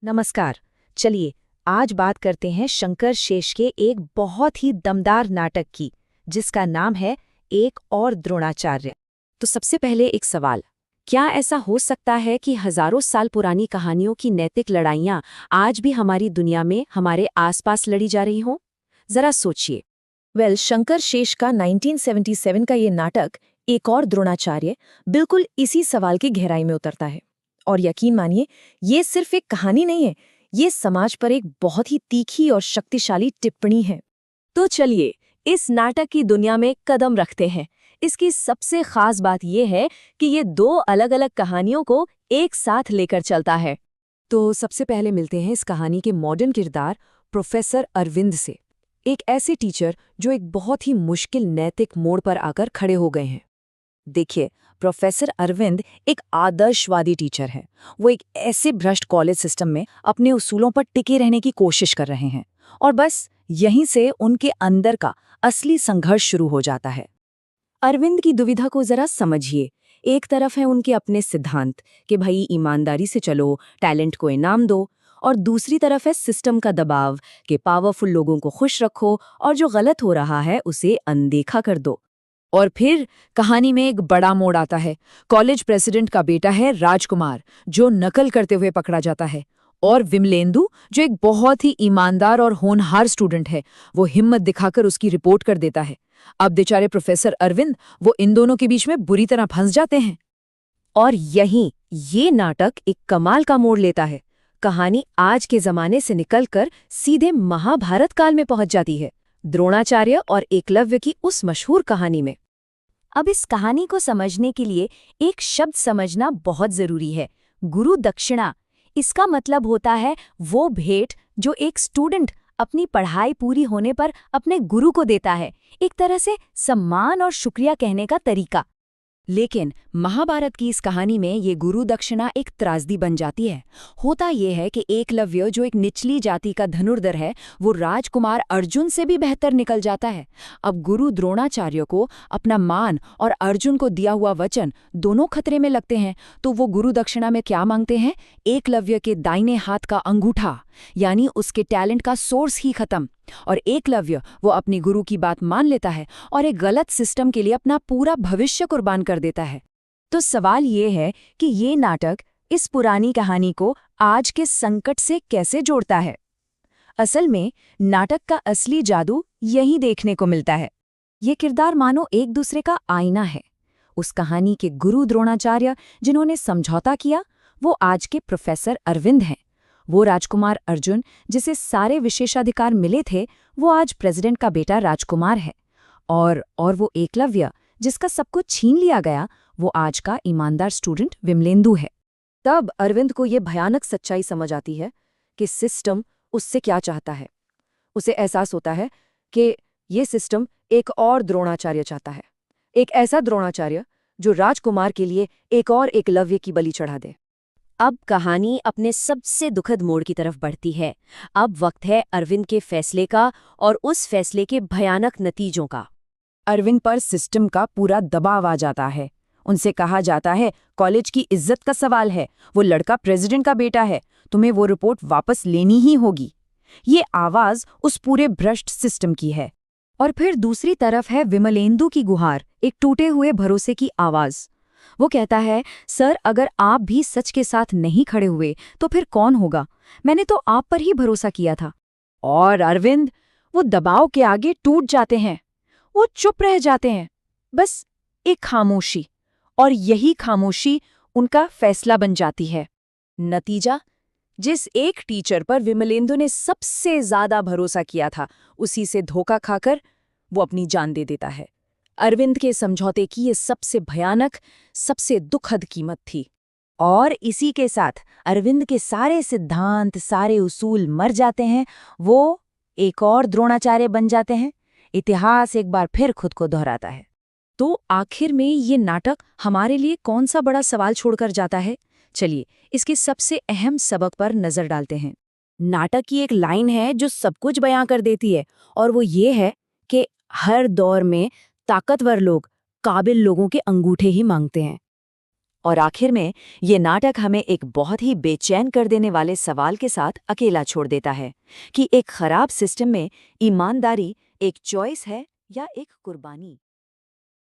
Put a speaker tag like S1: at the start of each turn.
S1: नमस्कार। चलिए आज बात करते हैं शंकर शेष के एक बहुत ही दमदार नाटक की, जिसका नाम है एक और द्रोणाचार्य। तो सबसे पहले एक सवाल, क्या ऐसा हो सकता है कि हजारों साल पुरानी कहानियों की नैतिक लड़ाइयां आज भी हमारी दुनिया में हमारे आसपास लड़ी जा रही हों? जरा सोचिए। शंकर शेष का 1977 का ये नाटक एक और द्रोणाचार्य बिल्कुल इसी सवाल की गहराई में उतरता है। और यकीन मानिए, ये सिर्फ एक कहानी नहीं है, ये समाज पर एक बहुत ही तीखी और शक्तिशाली टिप्पणी है। तो चलिए इस नाटक की दुनिया में कदम रखते हैं। इसकी सबसे खास बात यह है कि ये दो अलग अलग कहानियों को एक साथ लेकर चलता है। तो सबसे पहले मिलते हैं इस कहानी के मॉडर्न किरदार प्रोफेसर अरविंद से, एक ऐसे टीचर जो एक बहुत ही मुश्किल नैतिक मोड़ पर आकर खड़े हो गए हैं। देखिए, प्रोफेसर अरविंद एक आदर्शवादी टीचर है। वो एक ऐसे भ्रष्ट कॉलेज सिस्टम में अपने उसूलों पर टिके रहने की कोशिश कर रहे हैं, और बस यहीं से उनके अंदर का असली संघर्ष शुरू हो जाता है। अरविंद की दुविधा को जरा समझिए। एक तरफ है उनके अपने सिद्धांत कि भाई ईमानदारी से चलो, टैलेंट को इनाम दो, और दूसरी तरफ है सिस्टम का दबाव कि पावरफुल लोगों को खुश रखो और जो गलत हो रहा है उसे अनदेखा कर दो। और फिर कहानी में एक बड़ा मोड़ आता है। कॉलेज प्रेसिडेंट का बेटा है राजकुमार, जो नकल करते हुए पकड़ा जाता है, और विमलेंदु, जो एक बहुत ही ईमानदार और होनहार स्टूडेंट है, वो हिम्मत दिखाकर उसकी रिपोर्ट कर देता है। अब बेचारे प्रोफेसर अरविंद वो इन दोनों के बीच में बुरी तरह फंस जाते हैं। और यहीं ये नाटक एक कमाल का मोड़ लेता है। कहानी आज के जमाने से निकलकर सीधे महाभारत काल में पहुंच जाती है, द्रोणाचार्य और एकलव्य की उस मशहूर कहानी में। अब इस कहानी को समझने के लिए एक शब्द समझना बहुत जरूरी है, गुरु दक्षिणा। इसका मतलब होता है वो भेंट जो एक स्टूडेंट अपनी पढ़ाई पूरी होने पर अपने गुरु को देता है, एक तरह से सम्मान और शुक्रिया कहने का तरीका। लेकिन महाभारत की इस कहानी में ये गुरु दक्षिणा एक त्रासदी बन जाती है। होता यह है कि एकलव्य, जो एक निचली जाति का धनुर्धर है, वो राजकुमार अर्जुन से भी बेहतर निकल जाता है। अब गुरु द्रोणाचार्य को अपना मान और अर्जुन को दिया हुआ वचन दोनों खतरे में लगते हैं। तो वो गुरु दक्षिणा में क्या मांगते हैं? एकलव्य के दाहिने हाथ का अंगूठा, यानी उसके टैलेंट का सोर्स ही खत्म। और एकलव्य वो अपनी गुरु की बात मान लेता है और एक गलत सिस्टम के लिए अपना पूरा भविष्य कुर्बान कर देता है। तो सवाल ये है कि ये नाटक इस पुरानी कहानी को आज के संकट से कैसे जोड़ता है? असल में नाटक का असली जादू यही देखने को मिलता है। ये किरदार मानो एक दूसरे का आईना है। उस कहानी के गुरु द्रोणाचार्य जिन्होंने समझौता किया, वो आज के प्रोफेसर अरविंद हैं। वो राजकुमार अर्जुन, जिसे सारे विशेषाधिकार मिले थे, वो आज प्रेसिडेंट का बेटा राजकुमार है। और वो एकलव्य, जिसका सब कुछ छीन लिया गया, वो आज का ईमानदार स्टूडेंट विमलेंदु है। तब अरविंद को ये भयानक सच्चाई समझ आती है कि सिस्टम उससे क्या चाहता है। उसे एहसास होता है कि ये सिस्टम एक और द्रोणाचार्य चाहता है, एक ऐसा द्रोणाचार्य जो राजकुमार के लिए एक और एकलव्य की बलि चढ़ा दे। अब कहानी अपने सबसे दुखद मोड़ की तरफ बढ़ती है। अब वक्त है अरविंद के फैसले का, और उस फैसले के भयानक नतीजों का। अरविंद पर सिस्टम का पूरा दबाव आ जाता है। उनसे कहा जाता है, कॉलेज की इज्जत का सवाल है, वो लड़का प्रेसिडेंट का बेटा है, तुम्हें वो रिपोर्ट वापस लेनी ही होगी। ये आवाज उस पूरे भ्रष्ट सिस्टम की है। और फिर दूसरी तरफ है विमलेंदु की गुहार, एक टूटे हुए भरोसे की आवाज। वो कहता है, सर, अगर आप भी सच के साथ नहीं खड़े हुए तो फिर कौन होगा? मैंने तो आप पर ही भरोसा किया था। और अरविंद वो दबाव के आगे टूट जाते हैं। वो चुप रह जाते हैं, बस एक खामोशी। और यही खामोशी उनका फैसला बन जाती है। नतीजा, जिस एक टीचर पर विमलेंदु ने सबसे ज्यादा भरोसा किया था, उसी से धोखा खाकर वो अपनी जान दे देता है। अरविंद के समझौते की ये सबसे भयानक, सबसे दुखद कीमत थी। और इसी के साथ अरविंद के सारे सिद्धांत, सारे उसूल मर जाते हैं। वो एक और द्रोणाचार्य बन जाते हैं। इतिहास एक बार फिर खुद को दोहराता है। तो आखिर में ये नाटक हमारे लिए कौन सा बड़ा सवाल छोड़कर जाता है? चलिए इसके सबसे अहम सबक पर नजर डालते हैं। नाटक की एक लाइन है जो सब कुछ बयां कर देती है, और वो ये है कि हर दौर में ताकतवर लोग काबिल लोगों के अंगूठे ही मांगते हैं। और आखिर में ये नाटक हमें एक बहुत ही बेचैन कर देने वाले सवाल के साथ अकेला छोड़ देता है कि एक खराब सिस्टम में ईमानदारी एक चॉइस है या एक कुर्बानी।